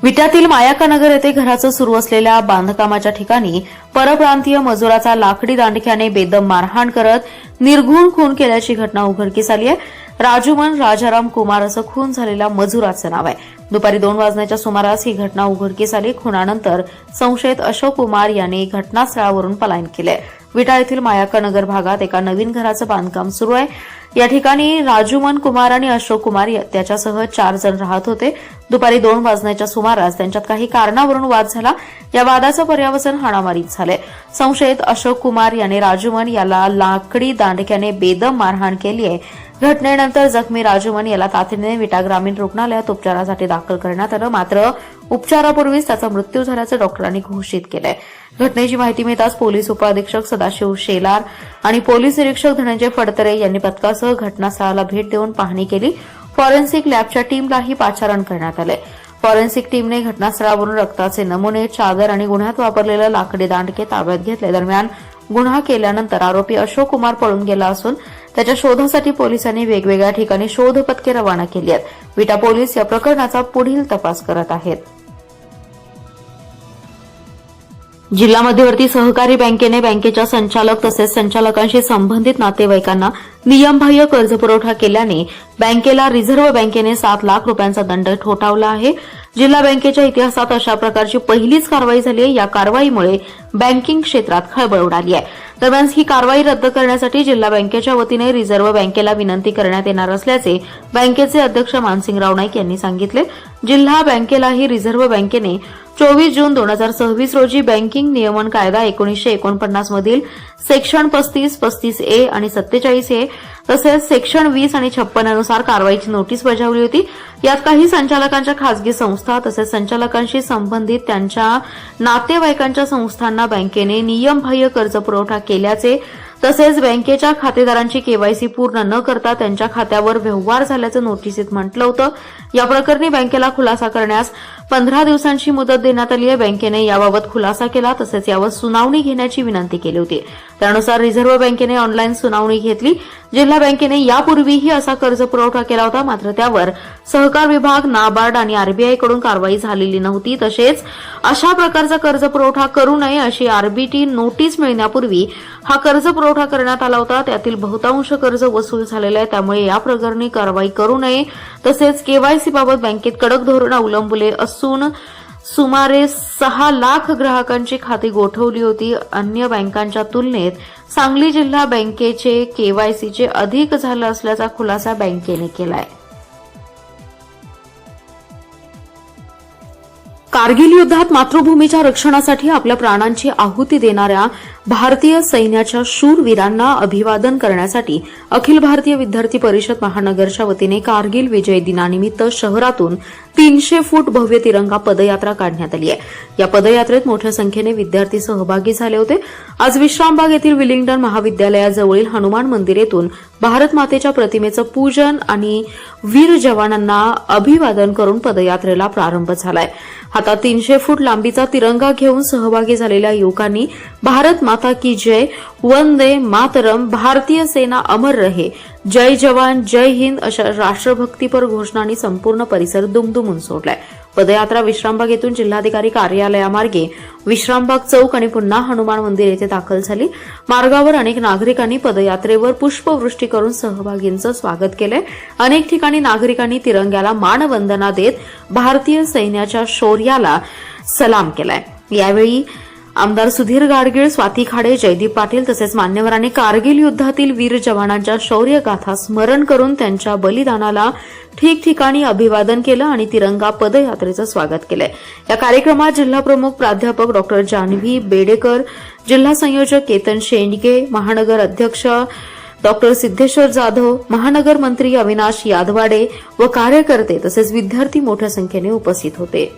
विट्यातील मायाकानगर येथे घराचं सुरू असलेल्या बांधकामाच्या ठिकाणी परप्रांतीय मजुराचा लाकडी दांडक्याने बेदम मारहाण करत निर्घृण खून केल्याची घटना उघडकीस आली आहे. राजूमन राजाराम कुमार असं खून झालेल्या मजुराचं नाव आहे. दुपारी 2 वाजण्याच्या सुमारास ही घटना उघडकीस आली. खुनानंतर संशयित अशोक कुमार याने घटनास्थळावरून पलायन केले. विटा येथील मायाकानगर भागात एका नवीन घराचं बांधकाम सुरू आहे. या ठिकाणी राजूमन कुमार आणि अशोक कुमार त्याच्यासह 4 जण राहत होते. दुपारी 2 वाजण्याच्या सुमारास त्यांच्यात काही कारणावरून वाद झाला. या वादाचं पर्यावसन हाणामारीत झाले. संशयित अशोक कुमार याने राजूमन याला लाकडी दांडक्याने बेदम मारहाण केली आहे. घटनेनंतर जखमी राजूमन याला तातडीने विटा ग्रामीण रुग्णालयात उपचारासाठी दाखल करण्यात आलं. मात्र उपचारापूर्वीच त्याचा मृत्यू झाल्याचं डॉक्टरांनी घोषित केलंय. घटनेची माहिती मिळताच पोलीस उपअधीक्षक सदाशिव शेलार आणि पोलीस निरीक्षक धनंजय फडतरे यांनी पथकासह घटनास्थळाला भेट देऊन पाहणी केली. फॉरेन्सिक लॅबच्या टीमलाही पाचारण करण्यात आले. फॉरेन्सिक टीमने घटनास्थळावरून रक्ताचे नमुने, चादर आणि गुन्ह्यात वापरलेले लाकडी दांडके ताब्यात घेतले. दरम्यान गुन्हा केल्यानंतर आरोपी अशोक कुमार पळून गेला असून त्याच्या शोधासाठी पोलिसांनी वेगवेगळ्या ठिकाणी शोध पथके रवाना केली आहेत. विटा पोलीस या प्रकरणाचा पुढील तपास करत आहेत. जिल्हा मध्यवर्ती सहकारी बँकेने बँकेच्या संचालक तसेच संचालकांशी संबंधित नातेवाईकांना नियमबाह्य कर्जपुरवठा केल्याने बँकेला रिझर्व्ह बँकेने 7 लाख रुपयांचा दंड ठोठावला आहे. जिल्हा बँकेच्या इतिहासात अशा प्रकारची पहिलीच कारवाई झाली आहे. या कारवाईमुळे बँकिंग क्षेत्रात खळबळ उडाली आहे. दरम्यान ही कारवाई रद्द करण्यासाठी जिल्हा बँकेच्या वतीने रिझर्व्ह बँकेला विनंती करण्यात येणार असल्याचे बँकेचे अध्यक्ष मानसिंगराव नाईक यांनी सांगितले. जिल्हा बँकेलाही रिझर्व्ह बँकेने 24 जून 2026 रोजी बँकिंग नियमन कायदा 1949 मधील सेक्शन 35, 35A आणि 47A तसेच सेक्शन 20 आणि 56 नुसार कारवाईची नोटीस बजावली होती. यात काही संचालकांच्या खासगी संस्था तसेच संचालकांशी संबंधित त्यांच्या नातेवाईकांच्या संस्थांना बँकेने नियमबाह्य कर्जपुरवठा केल्याचे तसेच बँकेच्या खातेदारांची केवायसी पूर्ण न करता त्यांच्या खात्यावर व्यवहार झाल्याचं नोटीसीत म्हटलं होतं. या प्रकरणी बँकेला खुलासा करण्यास 15 दिवसांची मुदत देण्यात आली आहे. बँकेने याबाबत खुलासा केला तसेच यावर सुनावणी घेण्याची विनंती केली होती. त्यानुसार रिझर्व्ह बँकेने ऑनलाईन सुनावणी घेतली. जिल्हा बँकेने यापूर्वीही असा कर्जपुरवठा केला होता. मात्र त्यावर सहकार विभाग, नाबार्ड आणि आरबीआयकडून कारवाई झालेली नव्हती. तसेच अशा प्रकारचा कर्जपुरवठा करू नये अशी आरबीटी नोटीस मिळण्यापूर्वी हा कर्जपुरवठा करण्यात आला होता. त्यातील बहुतांश कर्ज वसूल झालेलं आहे. त्यामुळे या प्रकरणी कारवाई करू नये. तसेच केवायसीबाबत बँकेत कडक धोरण अवलंबले असून सुमारे 6 लाख ग्राहकांची खाती गोठवली होती. अन्य बँकांच्या तुलनेत सांगली जिल्हा बँकेचे केवायसीचे अधिक झालं असल्याचा खुलासा बँकेने केलाय. कारगिल युद्धात मातृभूमीच्या रक्षणासाठी आपल्या प्राणांची आहुती देणाऱ्या भारतीय सैन्याच्या शूरवीरांना अभिवादन करण्यासाठी अखिल भारतीय विद्यार्थी परिषद महानगरच्या वतीने कारगिल विजय दिनानिमित्त शहरातून 300 फूट भव्य तिरंगा पदयात्रा काढण्यात आली आहे. या पदयात्रेत मोठ्या संख्येने विद्यार्थी सहभागी झाले होते. आज विश्रामबाग येथील विलिंग्डन महाविद्यालयाजवळील हनुमान मंदिर येथून भारत मातेच्या प्रतिमेचं पूजन आणि वीर जवानांना अभिवादन करून पदयात्रेला प्रारंभ झालाय. हातात 300 फूट लांबीचा तिरंगा घेऊन सहभागी झालेल्या युवकांनी भारत माता की जय, वंदे मातरम, भारतीय सेना अमर रहे, जय जवान, जय हिंद अशा राष्ट्रभक्तीपर घोषणांनी संपूर्ण परिसर दुमदुमून सोडलाय. पदयात्रा विश्रामबाग येथून जिल्हाधिकारी कार्यालयामार्गे विश्रामबाग चौक आणि पुन्हा हनुमान मंदिर येथे दाखल झाली. मार्गावर अनेक नागरिकांनी पदयात्रेवर पुष्पवृष्टी करून सहभागींचं स्वागत केलंय. अनेक ठिकाणी नागरिकांनी तिरंग्याला मानवंदना देत भारतीय सैन्याच्या शौर्याला सलाम केलाय. यावेळी आमदार सुधीर गाडगीळ, स्वाती खाडे, जयदीप पाटील तसेच मान्यवरांनी कारगिल युद्धातील वीर जवानांच्या शौर्यगाथा स्मरण करून त्यांच्या बलिदानाला ठिकठिकाणी अभिवादन केलं आणि तिरंगा पदयात्रेचं स्वागत केलंय. या कार्यक्रमात जिल्हाप्रमुख प्राध्यापक डॉ. जान्हवी बेडेकर, जिल्हा संयोजक केतन शेंडगे, महानगर अध्यक्ष डॉ. सिद्धेश्वर जाधव, महानगर मंत्री अविनाश यादवाडे व कार्यकर्ते तसेच विद्यार्थी मोठ्या संख्येने उपस्थित होते.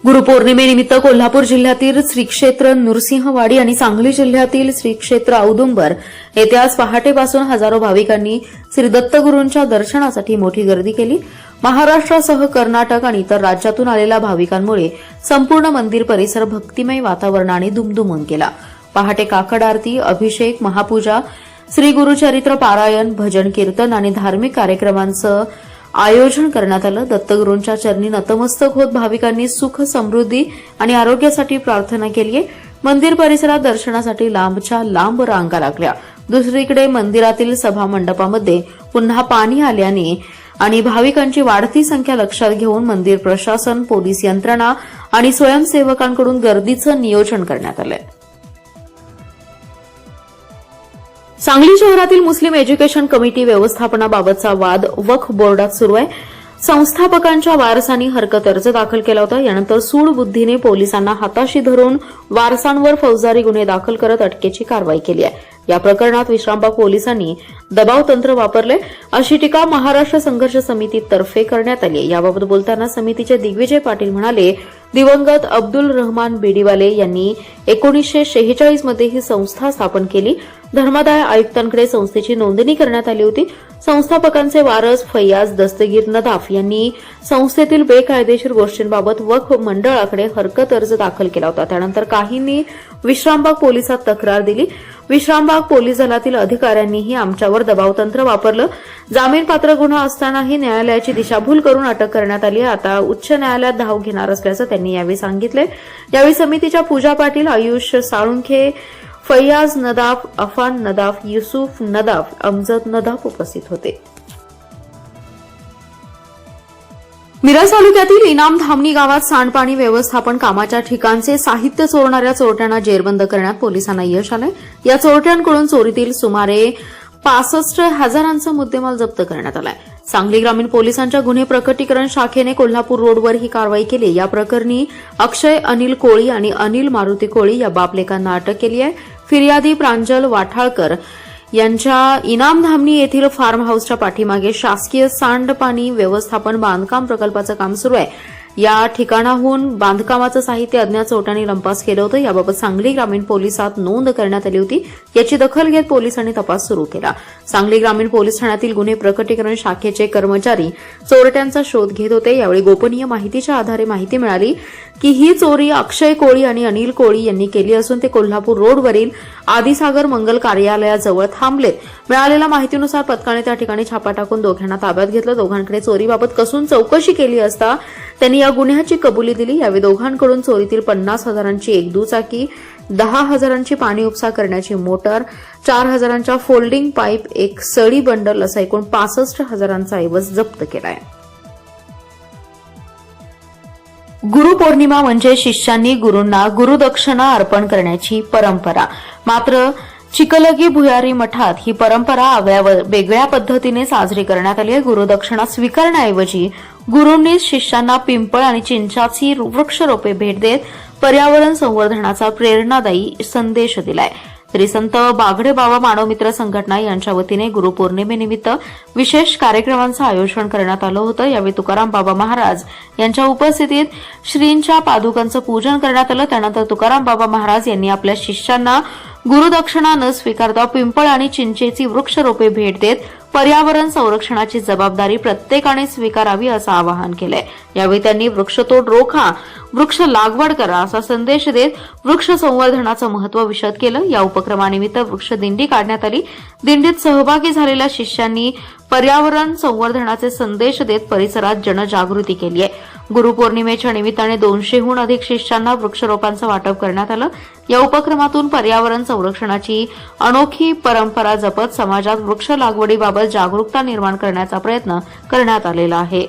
गुरुपौर्णिमेनिमित्त कोल्हापूर जिल्ह्यातील श्री क्षेत्र नृसिंहवाडी आणि सांगली जिल्ह्यातील श्री क्षेत्र औदुंबर येथे आज पहाटेपासून हजारो भाविकांनी श्री दत्तगुरूंच्या दर्शनासाठी मोठी गर्दी केली. महाराष्ट्रासह कर्नाटक आणि इतर राज्यातून आलेल्या भाविकांमुळे संपूर्ण मंदिर परिसर भक्तिमय वातावरणाने दुमदुमून गेला. पहाटे काकड आरती, अभिषेक, महापूजा, श्री गुरुचरित्र पारायण, भजन कीर्तन आणि धार्मिक कार्यक्रमांचं आयोजन करण्यात आलं. दत्तगुरूंच्या चरणी नतमस्तक होत भाविकांनी सुख, समृद्धी आणि आरोग्यासाठी प्रार्थना केली आहे. मंदिर परिसरात दर्शनासाठी लांबच्या लांब रांगा लागल्या. दुसरीकडे मंदिरातील सभा मंडपामध्ये पुन्हा पाणी आल्याने आणि भाविकांची वाढती संख्या लक्षात घेऊन मंदिर प्रशासन, पोलीस यंत्रणा आणि स्वयंसेवकांकडून गर्दीचं नियोजन करण्यात आलंय. सांगली शहरातील मुस्लिम एज्युकेशन कमिटी व्यवस्थापनाबाबतचा वाद वक्फ बोर्डात सुरू आहे. संस्थापकांच्या वारसांनी हरकत अर्ज दाखल केला होता. यानंतर सूड बुद्धीने पोलिसांना हाताशी धरून वारसांवर फौजदारी गुन्हे दाखल करत अटकेची कारवाई केली आहे. या प्रकरणात विश्रामबाग पोलिसांनी दबाव तंत्र वापरले अशी टीका महाराष्ट्र संघर्ष समितीतर्फे करण्यात आली. याबाबत बोलताना समितीचे दिग्विजय पाटील म्हणाले, दिवंगत अब्दुल रहमान बेडीवाले यांनी 1946 मध्ये ही संस्था स्थापन केली. धर्मादाय आयुक्तांकडे संस्थेची नोंदणी करण्यात आली होती. संस्थापकांचे वारस फैयाज दस्तगीर नदाफ यांनी संस्थेतील बेकायदेशीर गोष्टींबाबत वक्फ मंडळाकडे हरकत अर्ज दाखल केला होता. त्यानंतर काहींनी विश्रामबाग पोलिसात तक्रार दिली. विश्रामबाग पोलीस दलातील अधिकाऱ्यांनीही आमच्यावर दबावतंत्र वापरलं. जामीनपात्र गुन्हा असतानाही न्यायालयाची दिशाभूल करून अटक करण्यात आली. आता उच्च न्यायालयात धाव घेणार असल्याचं त्यांनी यावेळी सांगितलं. यावेळी समितीच्या पूजा पाटील, आयुष साळुंखे, फैयाज नदाफ, अफान नदाफ, युसुफ नदाफ, अमजद नदाफ उपस्थित होते. मिरज तालुक्यातील इनाम धामणी गावात सांडपाणी व्यवस्थापन कामाच्या ठिकाणचे साहित्य चोरणाऱ्या चोरट्यांना जेरबंद करण्यात पोलिसांना यश आलंय. या चोरट्यांकडून चोरीतील सुमारे 65,000 मुद्देमाल जप्त करण्यात आलाय. सांगली ग्रामीण पोलिसांच्या गुन्हे प्रकटीकरण शाखेने कोल्हापूर रोडवर ही कारवाई केली. या प्रकरणी अक्षय अनिल कोळी आणि अनिल मारुती कोळी या बापलेकांना अटक केली आहे. फिर्यादी प्रांजल वाठाळकर यांच्या इनाम धामणी येथील फार्म हाऊसच्या पाठीमागे शासकीय सांडपाणी व्यवस्थापन बांधकाम प्रकल्पाचं काम सुरू आहे. या ठिकाणाहून बांधकामाचं साहित्य अज्ञात चोरट्यांनी लंपास केलं होतं. याबाबत सांगली ग्रामीण पोलिसात नोंद करण्यात आली होती. याची दखल घेत पोलिसांनी तपास सुरू केला. सांगली ग्रामीण पोलीस ठाण्यातील गुन्हे प्रकटीकरण शाखेचे कर्मचारी चोरट्यांचा शोध घेत होते. यावेळी गोपनीय माहितीच्या आधारे माहिती मिळाली की ही चोरी अक्षय कोळी आणि अनिल कोळी यांनी केली असून ते कोल्हापूर रोडवरील आदिसागर मंगल कार्यालयाजवळ थांबलेत. मिळालेल्या माहितीनुसार पथकाने त्या ठिकाणी छापा टाकून दोघांना ताब्यात घेतलं. दोघांकडे चोरीबाबत कसून चौकशी केली असता त्यांनी या गुन्ह्याची कबुली दिली. यावेळी दोघांकडून चोरीतील 50,000ची एक दुचाकी, 10,000ची पाणी उपसा करण्याची मोटर, 4,000च्या फोल्डिंग पाईप, एक सळी बंडल असा एकूण 65,000चा ऐवज जप्त केलाय. गुरुपौर्णिमा म्हणजे शिष्यांनी गुरूंना गुरुदक्षिणा अर्पण करण्याची परंपरा. मात्र चिकलगी भुयारी मठात ही परंपरा वेगळ्या पद्धतीने साजरी करण्यात आली आहे. गुरुदक्षिणा स्वीकारण्याऐवजी गुरूंनी शिष्यांना पिंपळ आणि चिंचाची वृक्षरोपे भेट देत पर्यावरण संवर्धनाचा प्रेरणादायी संदेश दिलाय. तरी संत बागडे बाबा मानवमित्र संघटना यांच्या वतीने गुरुपौर्णिमेनिमित्त विशेष कार्यक्रमांचं आयोजन करण्यात आलं होतं. यावेळी तुकाराम बाबा महाराज यांच्या उपस्थितीत श्रींच्या पादुकांचं पूजन करण्यात आलं. त्यानंतर तुकाराम बाबा महाराज यांनी आपल्या शिष्यांना गुरुदक्षिणा न स्वीकारता पिंपळ आणि चिंचेची वृक्षरोपे भेट देत पर्यावरण संरक्षणाची जबाबदारी प्रत्येकाने स्वीकारावी असं आवाहन केलंय. यावेळी त्यांनी वृक्षतोड रोखा, वृक्ष लागवड करा असा संदेश देत वृक्ष संवर्धनाचं महत्त्व विशद केलं. या उपक्रमानिमित्त वृक्ष दिंडी काढण्यात आली. दिंडीत सहभागी झालेल्या शिष्यांनी पर्यावरण संवर्धनाचे संदेश देत परिसरात जनजागृती केली आहे. गुरुपौर्णिमेच्या निमित्ताने 200हून अधिक शिष्यांना वृक्षरोपांचं वाटप करण्यात आलं. या उपक्रमातून पर्यावरण संरक्षणाची अनोखी परंपरा जपत समाजात वृक्ष लागवडीबाबत जागरूकता निर्माण करण्याचा प्रयत्न करण्यात आलेला आहे.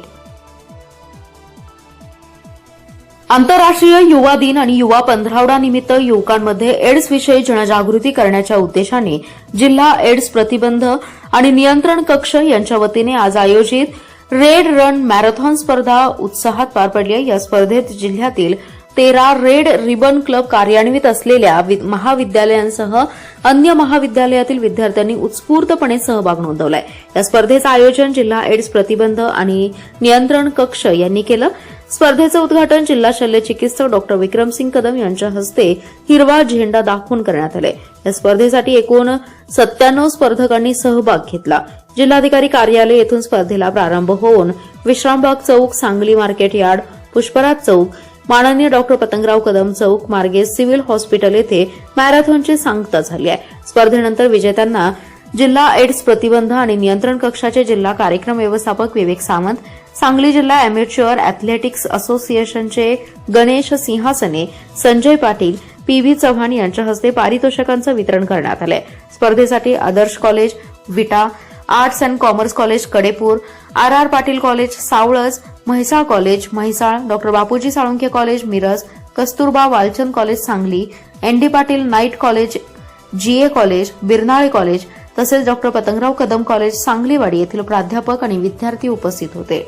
आंतरराष्ट्रीय युवा दिन आणि युवा पंधरवडा निमित्त युवकांमध्ये एड्स विषयी जनजागृती करण्याच्या उद्देशाने जिल्हा एड्स प्रतिबंध आणि नियंत्रण कक्ष यांच्या वतीने आज आयोजित रेड रन मॅरेथॉन स्पर्धा उत्साहात पार पडली आहे. या स्पर्धेत जिल्ह्यातील 13 रेड रिबन क्लब कार्यान्वित असलेल्या महाविद्यालयांसह अन्य महाविद्यालयातील विद्यार्थ्यांनी उत्स्फूर्तपणे सहभाग नोंदवलाय. या स्पर्धेचं आयोजन जिल्हा एड्स प्रतिबंध आणि नियंत्रण कक्ष यांनी केलं. स्पर्धेचं उद्घाटन जिल्हा शल्य चिकित्सक डॉ विक्रमसिंग कदम यांच्या हस्ते हिरवा झेंडा दाखवून करण्यात आले. या स्पर्धेसाठी एकूण 97 स्पर्धकांनी सहभाग घेतला. जिल्हाधिकारी कार्यालय येथून स्पर्धेला प्रारंभ होऊन विश्रामबाग चौक, सांगली मार्केट यार्ड, पुष्पराज चौक, माननीय डॉ पतंगराव कदम चौक मार्गे सिव्हिल हॉस्पिटल येथे मॅरेथॉनची सांगता झाली आहे. स्पर्धेनंतर विजेत्यांना जिल्हा एड्स प्रतिबंध आणि नियंत्रण कक्षाचे जिल्हा कार्यक्रम व्यवस्थापक विवेक सावंत, सांगली जिल्हा अॅमेच्युअर अॅथलेटिक्स असोसिएशनचे गणेश सिंहासने, संजय पाटील, पीव्ही चव्हाण यांच्या हस्ते पारितोषिकांचं वितरण करण्यात आलं. स्पर्धेसाठी Adarsh college Vita, arts and commerce college Kadepur, R Patil college Savalaj, Mhaisal college Mhaisal, Dr Bapuji Salunkhe college Miraj, Kasturba Walchand college Sangli, ND Patil night college, GA college, Birnale college तसेच डॉ पतंगराव कदम कॉलेज सांगलीवाडी येथील प्राध्यापक आणि विद्यार्थी उपस्थित होते.